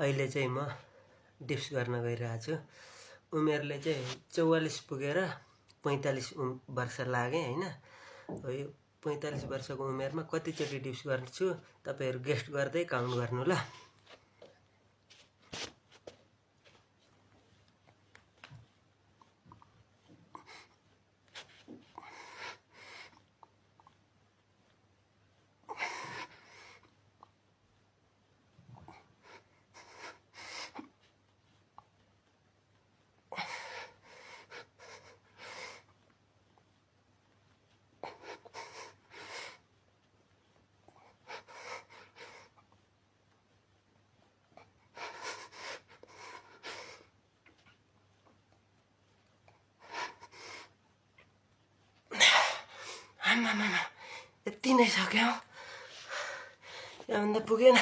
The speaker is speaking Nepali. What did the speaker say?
अहिले चाहिँ म डिप्स गर्न गइरहेको छु। उमेरले चाहिँ 44 पुगेर 45 वर्ष लागे हैन। यो 45 वर्षको उमेरमा कतिचोटि डिप्स गर्छु तपाईहरु गेस्ट गर्दै काउन्ट गर्नु ल। आम्मामा यति नै सक्यो, याभन्दा पुगेन।